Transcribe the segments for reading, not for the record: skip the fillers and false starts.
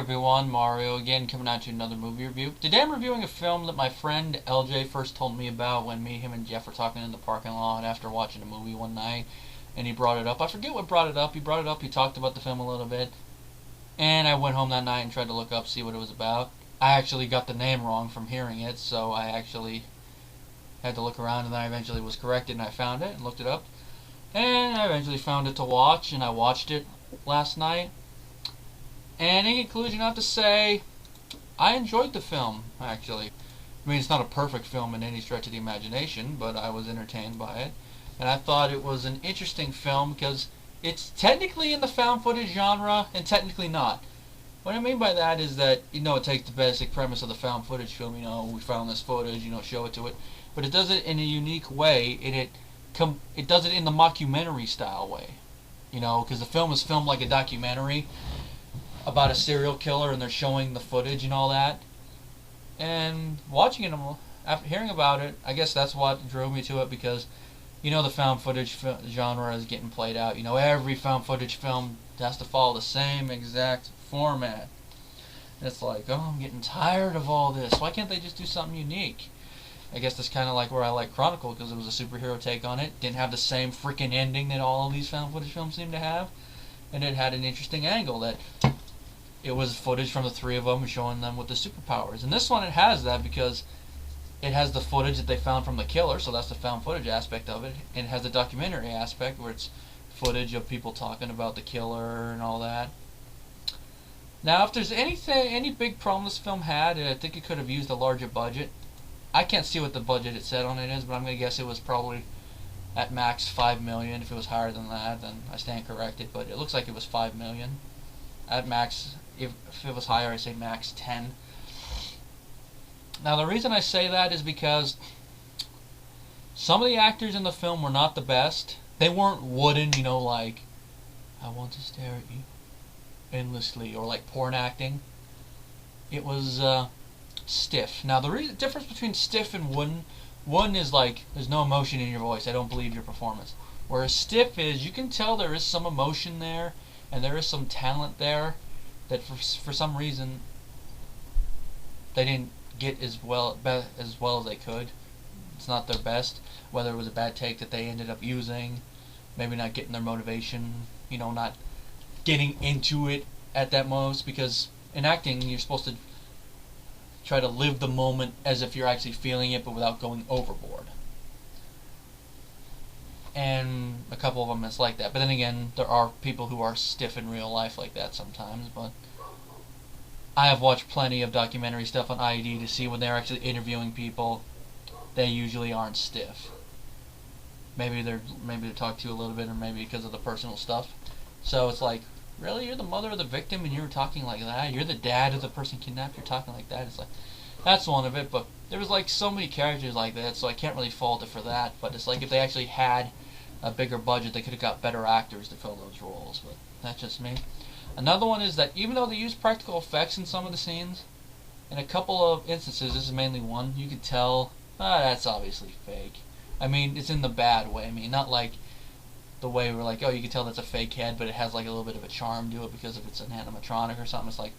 everyone, Mario again, coming out to another movie review. Today I'm reviewing a film that my friend LJ first told me about when me, him, and Jeff were talking in the parking lot after watching a movie one night, and he brought it up. I forget what brought it up. He talked about the film a little bit, and I went home that night and tried to look up, see what it was about. I actually got the name wrong from hearing it, so I actually had to look around, and then I eventually was corrected, and I found it and looked it up. And I eventually found it to watch, and I watched it last night. And in conclusion, I have to say, I enjoyed the film, actually. I mean, it's not a perfect film in any stretch of the imagination, but I was entertained by it. And I thought it was an interesting film because it's technically in the found footage genre and technically not. What I mean by that is that, it takes the basic premise of the found footage film, we found this footage, show it to it. But it does it in a unique way, and it does it in the mockumentary style way. Because the film is filmed like a documentary about a serial killer, and they're showing the footage and all that. And watching it, after hearing about it, I guess that's what drove me to it, because the found footage genre is getting played out. Every found footage film has to follow the same exact format. And it's like, oh, I'm getting tired of all this. Why can't they just do something unique? I guess that's kind of like where I like Chronicle, because it was a superhero take on it. Didn't have the same freaking ending that all of these found footage films seem to have. And it had an interesting angle that it was footage from the three of them showing them with the superpowers. And this one, it has that because it has the footage that they found from the killer, so that's the found footage aspect of it. And it has the documentary aspect where it's footage of people talking about the killer and all that. Now, if there's any big problem this film had, I think it could have used a larger budget. I can't see what the budget it said on it is, but I'm going to guess it was probably at max $5 million. If it was higher than that, then I stand corrected, but it looks like it was $5 million. At max, if it was higher, I say max 10. Now, the reason I say that is because some of the actors in the film were not the best. They weren't wooden, like, I want to stare at you endlessly, or like porn acting. It was stiff. Now, the difference between stiff and wooden is like, there's no emotion in your voice. I don't believe your performance. Whereas stiff is, you can tell there is some emotion there, and there is some talent there that for some reason they didn't get as well as they could. It's not their best. Whether it was a bad take that they ended up using, maybe not getting their motivation, not getting into it at that most, because in acting you're supposed to try to live the moment as if you're actually feeling it, but without going overboard. And a couple of them is like that. But then again, there are people who are stiff in real life like that sometimes. But I have watched plenty of documentary stuff on ID to see when they're actually interviewing people, they usually aren't stiff. Maybe they're talked to a little bit, or maybe because of the personal stuff. So it's like, really, you're the mother of the victim and you're talking like that? You're the dad of the person kidnapped, you're talking like that? It's like, that's one of it. But there was like so many characters like that, so I can't really fault it for that. But it's like, if they actually had a bigger budget, they could have got better actors to fill those roles. But that's just me. Another one is that even though they use practical effects in some of the scenes, in a couple of instances, this is mainly one, you could tell, that's obviously fake. I mean, it's in the bad way. I mean, not like the way we're like, oh, you can tell that's a fake head, but it has like a little bit of a charm to it because if it's an animatronic or something. It's like,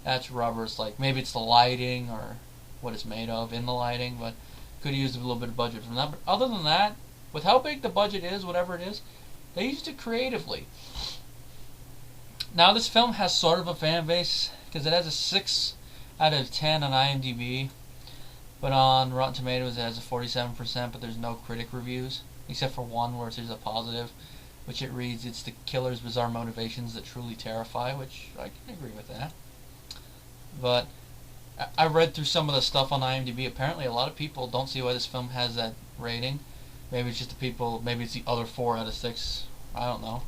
that's rubber. It's like, maybe it's the lighting or what it's made of in the lighting, but could have used a little bit of budget from that. But other than that, with how big the budget is, whatever it is, they used it creatively. Now, this film has sort of a fan base because it has a 6 out of 10 on IMDb, but on Rotten Tomatoes it has a 47%, but there's no critic reviews, except for one where there's a positive, which it reads, "It's the killer's bizarre motivations that truly terrify," which I can agree with that. But I read through some of the stuff on IMDb. Apparently a lot of people don't see why this film has that rating. Maybe it's just the people, maybe it's the other 4 out of 6, I don't know.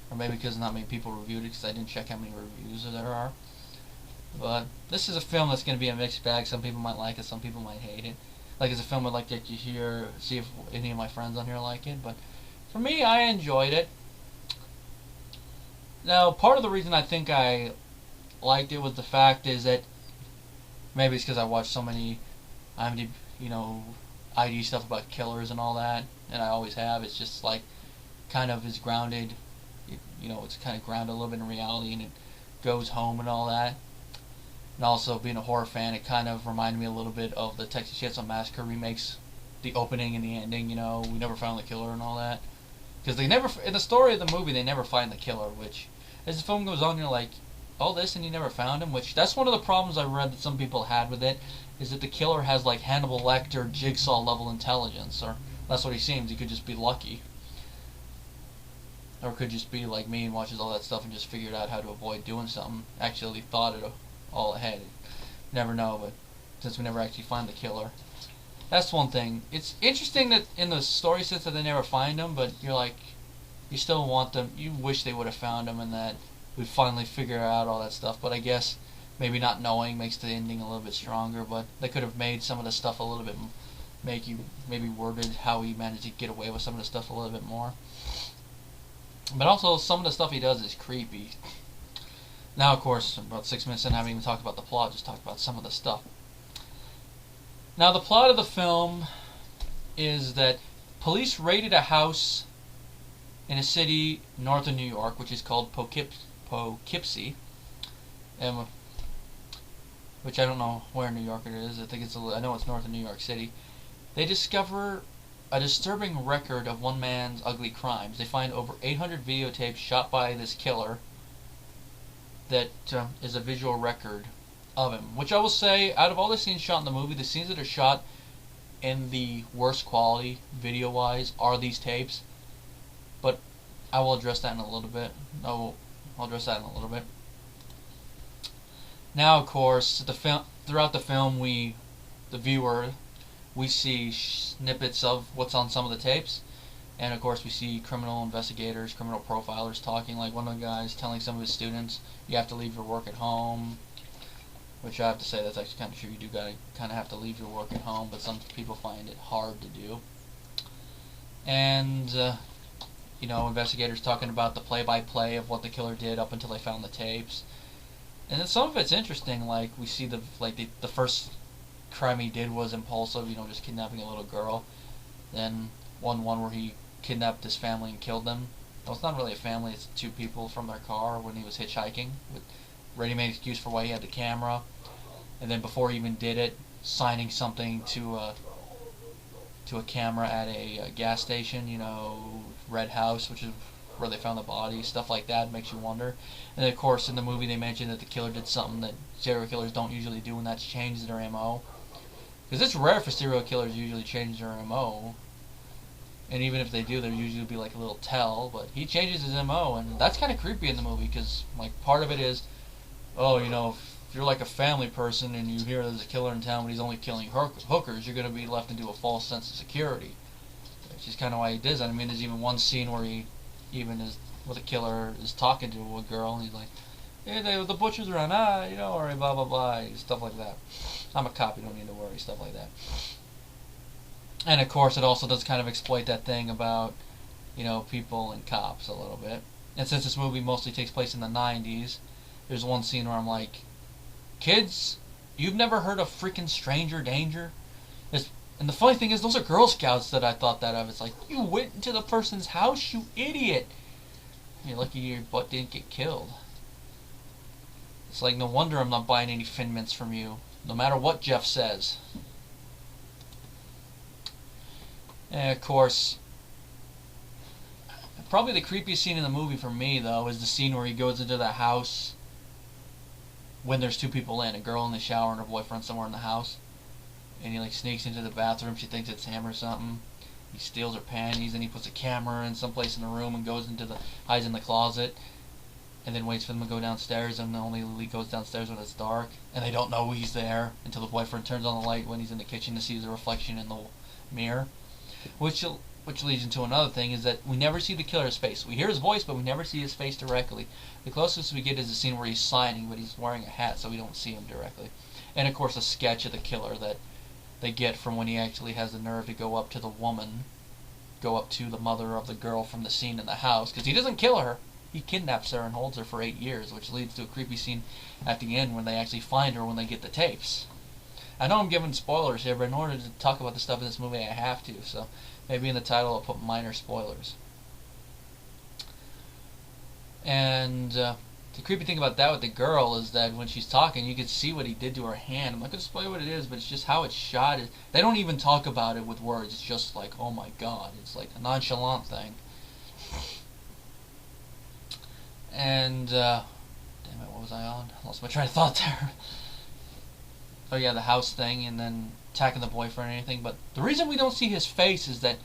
Or maybe because not many people reviewed it, because I didn't check how many reviews there are. But this is a film that's going to be a mixed bag. Some people might like it, some people might hate it. Like, it's a film I'd like to see if any of my friends on here like it. But for me, I enjoyed it. Now, part of the reason I think I liked it was the fact is that maybe it's because I watched so many IMDb, ID stuff about killers and all that, and I always have. It's just like kind of is grounded, it's kind of grounded a little bit in reality, and it goes home and all that. And also, being a horror fan, it kind of reminded me a little bit of the Texas Chainsaw Massacre remakes, the opening and the ending. You know, we never found the killer and all that. Because they never, in the story of the movie, they never find the killer. Which, as the film goes on, you're like, all this and you never found him. Which, that's one of the problems I read that some people had with it, is that the killer has like Hannibal Lecter, Jigsaw level intelligence, or that's what he seems. He could just be lucky. Or could just be like me and watches all that stuff and just figured out how to avoid doing something. Actually thought it all ahead. Never know, but since we never actually find the killer. That's one thing. It's interesting that in the story says that they never find him, but you're like, you still want them, you wish they would have found him and that we'd finally figure out all that stuff. But I guess maybe not knowing makes the ending a little bit stronger, but they could have made some of the stuff a little bit, make you maybe worded how he managed to get away with some of the stuff a little bit more. But also, some of the stuff he does is creepy. Now, of course, about 6 minutes in, I haven't even talked about the plot, just talked about some of the stuff. Now, the plot of the film is that police raided a house in a city north of New York, which is called Poughkeepsie, which I don't know where in New York it is. I know it's north of New York City. They discover a disturbing record of one man's ugly crimes. They find over 800 videotapes shot by this killer that is a visual record of him. Which I will say, out of all the scenes shot in the movie, the scenes that are shot in the worst quality, video-wise, are these tapes. But I will address that in a little bit. I'll address that in a little bit. Now, of course, throughout the film, the viewer, we see snippets of what's on some of the tapes, and of course we see criminal investigators, criminal profilers talking, like one of the guys telling some of his students, you have to leave your work at home, which I have to say that's actually kind of true. You do gotta kind of have to leave your work at home, but some people find it hard to do. And you know, investigators talking about the play-by-play of what the killer did up until they found the tapes, and then some of it's interesting. Like we see the first crime he did was impulsive, you know, just kidnapping a little girl. Then one where he kidnapped his family and killed them. Well, it's not really a family, it's two people from their car when he was hitchhiking, with ready-made excuse for why he had the camera. And then before he even did it, signing something to a camera at a gas station, you know, Red House, which is where they found the body, stuff like that makes you wonder. And then of course in the movie they mentioned that the killer did something that serial killers don't usually do, and that's change their MO. Because it's rare for serial killers to usually change their MO. And even if they do, there usually be like a little tell. But he changes his MO, and that's kind of creepy in the movie. Because like part of it is, oh, you know, if you're like a family person and you hear there's a killer in town but he's only killing hookers, you're going to be left into a false sense of security. Which is kind of why he does that. I mean, there's even one scene where he even is, where the killer is talking to a girl and he's like, hey, the butcher's around, you know, or blah blah blah, stuff like that. I'm a cop, you don't need to worry, stuff like that. And of course it also does kind of exploit that thing about, you know, people and cops a little bit. And since this movie mostly takes place in the 90s, there's one scene where I'm like, kids, you've never heard of freaking stranger danger? And the funny thing is, those are Girl Scouts that I thought that of. It's like, you went into the person's house, you idiot! You're lucky your butt didn't get killed. It's like, no wonder I'm not buying any Thin Mints from you, no matter what Jeff says. And of course, probably the creepiest scene in the movie for me, though, is the scene where he goes into the house when there's two people in, a girl in the shower and her boyfriend somewhere in the house. And he like sneaks into the bathroom, she thinks it's him or something. He steals her panties, and he puts a camera in someplace in the room and hides in the closet. And then waits for them to go downstairs, and only goes downstairs when it's dark. And they don't know he's there until the boyfriend turns on the light when he's in the kitchen to see the reflection in the mirror. Which leads into another thing, is that we never see the killer's face. We hear his voice, but we never see his face directly. The closest we get is the scene where he's signing, but he's wearing a hat, so we don't see him directly. And of course a sketch of the killer that they get from when he actually has the nerve to go up to the mother of the girl from the scene in the house, because he doesn't kill her. He kidnaps her and holds her for 8 years, which leads to a creepy scene at the end when they actually find her when they get the tapes. I know I'm giving spoilers here, but in order to talk about the stuff in this movie, I have to. So maybe in the title I'll put minor spoilers. And the creepy thing about that with the girl is that when she's talking, you can see what he did to her hand. I'm not going to spoil what it is, but it's just how it's shot. They don't even talk about it with words. It's just like, oh my god. It's like a nonchalant thing. And, damn it, what was I on? I lost my train of thought there. Oh yeah, the house thing, and then attacking the boyfriend and anything. But the reason we don't see his face is that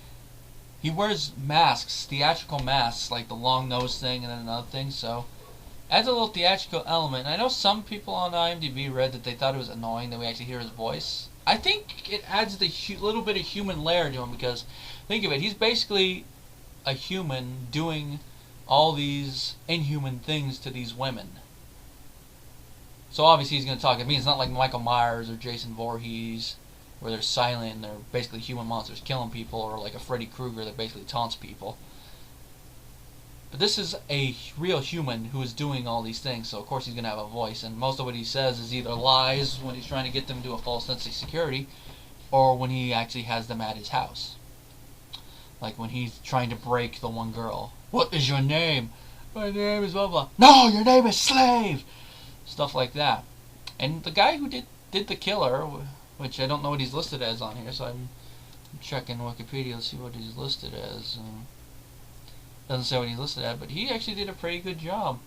he wears masks, theatrical masks, like the long nose thing and then another thing, so adds a little theatrical element. And I know some people on IMDb read that they thought it was annoying that we actually hear his voice. I think it adds the little bit of human layer to him, because think of it, he's basically a human doing all these inhuman things to these women. So obviously he's going to talk. I mean, it's not like Michael Myers or Jason Voorhees, where they're silent and they're basically human monsters killing people, or like a Freddy Krueger that basically taunts people. But this is a real human who is doing all these things, so of course he's going to have a voice, and most of what he says is either lies when he's trying to get them to a false sense of security, or when he actually has them at his house. Like when he's trying to break the one girl. What is your name? My name is blah blah. No, your name is Slave! Stuff like that. And the guy who did the killer, which I don't know what he's listed as on here, so I'm checking Wikipedia to see what he's listed as. Doesn't say what he's listed at, but he actually did a pretty good job.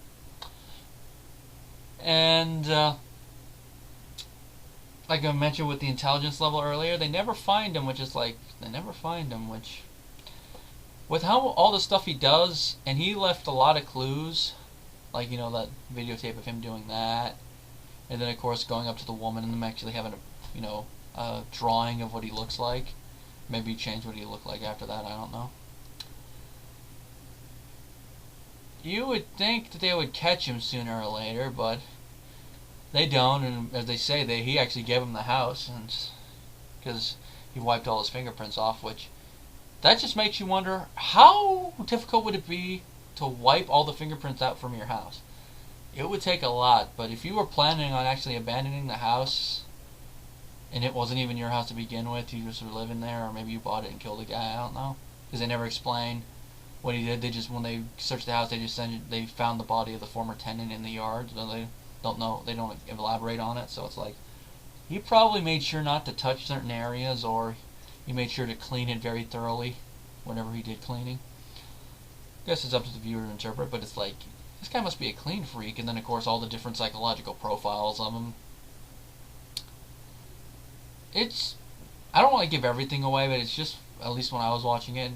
And like I mentioned with the intelligence level earlier, they never find him, which is like, which with how all the stuff he does, and he left a lot of clues, like, you know, that videotape of him doing that, and then of course going up to the woman and them actually having a drawing of what he looks like. Maybe change what he looked like after that, I don't know. You would think that they would catch him sooner or later, but they don't, and as they say, he actually gave him the house, and because he wiped all his fingerprints off, which that just makes you wonder, how difficult would it be to wipe all the fingerprints out from your house? It would take a lot, but if you were planning on actually abandoning the house, and it wasn't even your house to begin with, you just were living there, or maybe you bought it and killed the guy, I don't know, because they never explain what he did. They just, when they searched the house, they found the body of the former tenant in the yard. So they don't elaborate on it. So it's like, he probably made sure not to touch certain areas, or he made sure to clean it very thoroughly whenever he did cleaning. I guess it's up to the viewer to interpret, but it's like, this guy must be a clean freak. And then of course all the different psychological profiles of him. I don't want to give everything away, but it's just, at least when I was watching it,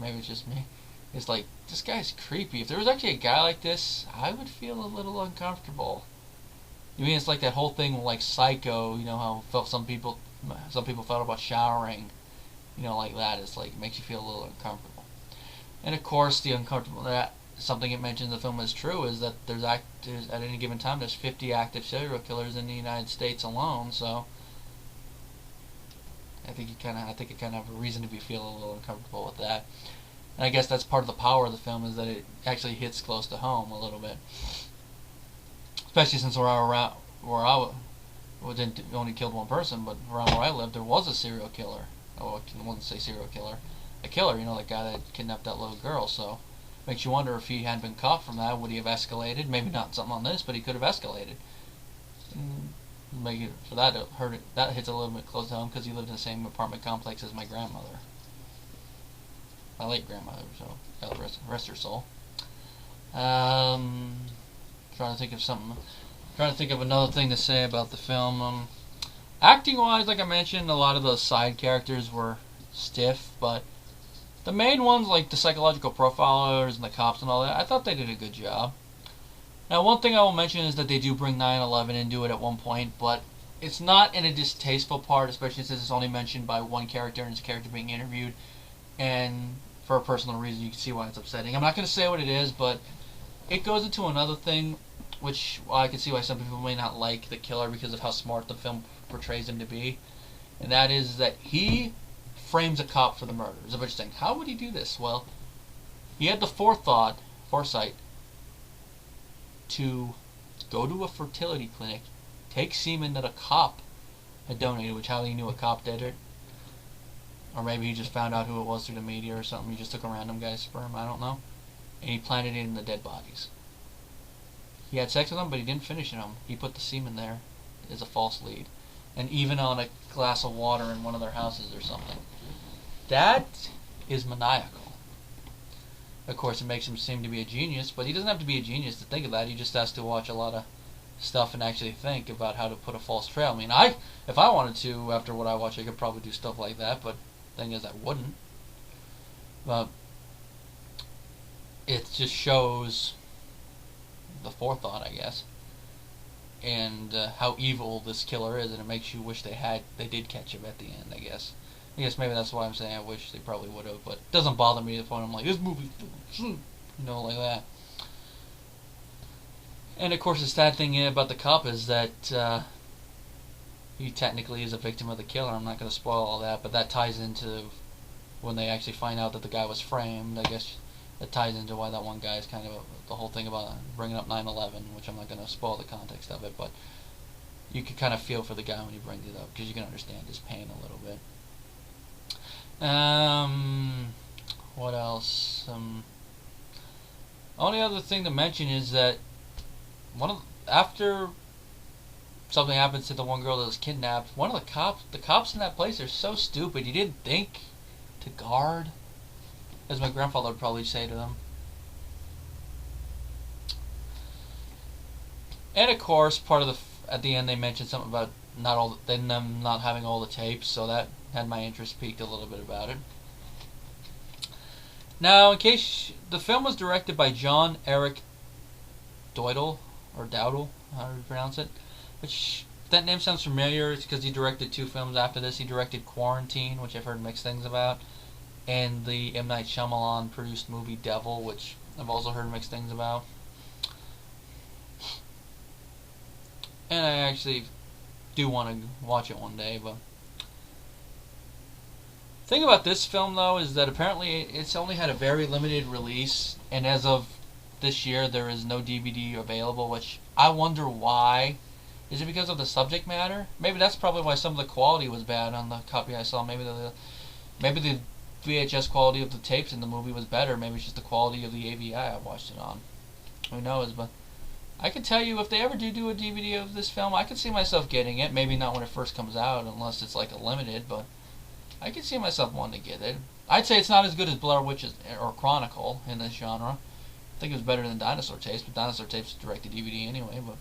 maybe it's just me, it's like, this guy's creepy. If there was actually a guy like this, I would feel a little uncomfortable. You mean it's like that whole thing like Psycho, you know, how some people felt about showering, you know, like that. It's like, it makes you feel a little uncomfortable. And of course, the uncomfortable, that something it mentions in the film is true, is that there's at any given time there's 50 active serial killers in the United States alone. So I think it kind of have a reason to feel a little uncomfortable with that. And I guess that's part of the power of the film, is that it actually hits close to home a little bit. Especially since where I didn't only killed one person, but around where I lived there was a serial killer. Oh, I wouldn't say serial killer. A killer, you know, the guy that kidnapped that little girl. So makes you wonder, if he hadn't been caught from that, would he have escalated? Maybe not something on this, but he could have escalated. Make it, for that, that hits a little bit close to home, because he lived in the same apartment complex as my grandmother. My late grandmother, so God rest her soul. Trying to think of something. Trying to think of another thing to say about the film. Acting-wise, like I mentioned, a lot of those side characters were stiff, but the main ones, like the psychological profilers and the cops and all that, I thought they did a good job. Now, one thing I will mention is that they do bring 9/11 into it at one point, but it's not in a distasteful part, especially since it's only mentioned by one character and his character being interviewed, and for a personal reason, you can see why it's upsetting. I'm not going to say what it is, but it goes into another thing, which I can see why some people may not like the killer because of how smart the film portrays him to be, and that is that he frames a cop for the murder. It's a bunch of things. How would he do this? Well, he had the foresight to go to a fertility clinic, take semen that a cop had donated, which how he knew a cop did it, or maybe he just found out who it was through the media or something. He just took a random guy's sperm, I don't know, and he planted it in the dead bodies. he had sex with them, but he didn't finish them. He put the semen there as a false lead. And even on a glass of water in one of their houses or something. That is maniacal. Of course, it makes him seem to be a genius, but he doesn't have to be a genius to think of that. He just has to watch a lot of stuff and actually think about how to put a false trail. I mean, if I wanted to, after what I watch, I could probably do stuff like that, but the thing is, I wouldn't. But it just shows the forethought, I guess, and how evil this killer is, and it makes you wish they did catch him at the end, I guess. I guess maybe that's why I'm saying I wish they probably would have, but it doesn't bother me to the point I'm like, this movie's you know, like that. And of course the sad thing about the cop is that he technically is a victim of the killer. I'm not going to spoil all that, but that ties into when they actually find out that the guy was framed. I guess it ties into why that one guy is kind of the whole thing about bringing up 9/11, which I'm not going to spoil the context of it, but you can kind of feel for the guy when he brings it up, because you can understand his pain a little bit. What else? Only other thing to mention is that after something happens to the one girl that was kidnapped, one of the cops in that place are so stupid. He didn't think to guard, as my grandfather would probably say to them. And of course, at the end they mentioned something about them not having all the tapes, so that had my interest piqued a little bit about it. Now, in case the film was directed by John Erick Dowdle, or Dowdle, however you pronounce it, which that name sounds familiar. It's because he directed 2 films after this. He directed Quarantine, which I've heard mixed things about, and the M. Night Shyamalan produced movie Devil, which I've also heard mixed things about. And I actually do want to watch it one day, but the thing about this film, though, is that apparently it's only had a very limited release, and as of this year there is no DVD available, which I wonder why. Is it because of the subject matter? Maybe that's probably why some of the quality was bad on the copy I saw. Maybe the VHS quality of the tapes in the movie was better. Maybe it's just the quality of the AVI I watched it on. Who knows? But I can tell you, if they ever do a DVD of this film, I could see myself getting it. Maybe not when it first comes out, unless it's like a limited, but I could see myself wanting to get it. I'd say it's not as good as Blair Witch or Chronicle in this genre. I think it was better than Dinosaur Tapes, but Dinosaur Tapes is direct to DVD anyway. But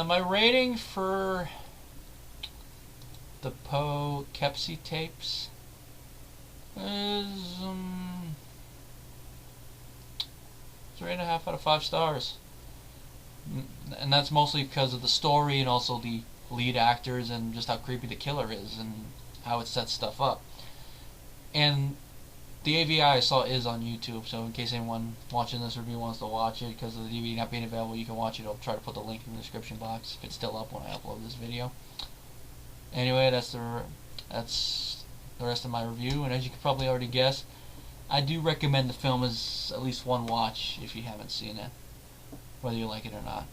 my rating for the Poughkeepsie Tapes is 3.5 out of 5 stars. And that's mostly because of the story and also the lead actors and just how creepy the killer is and how it sets stuff up. And the AVI I saw is on YouTube, so in case anyone watching this review wants to watch it, because of the DVD not being available, you can watch it. I'll try to put the link in the description box if it's still up when I upload this video. Anyway, that's the rest of my review, and as you can probably already guess, I do recommend the film as at least one watch if you haven't seen it, whether you like it or not.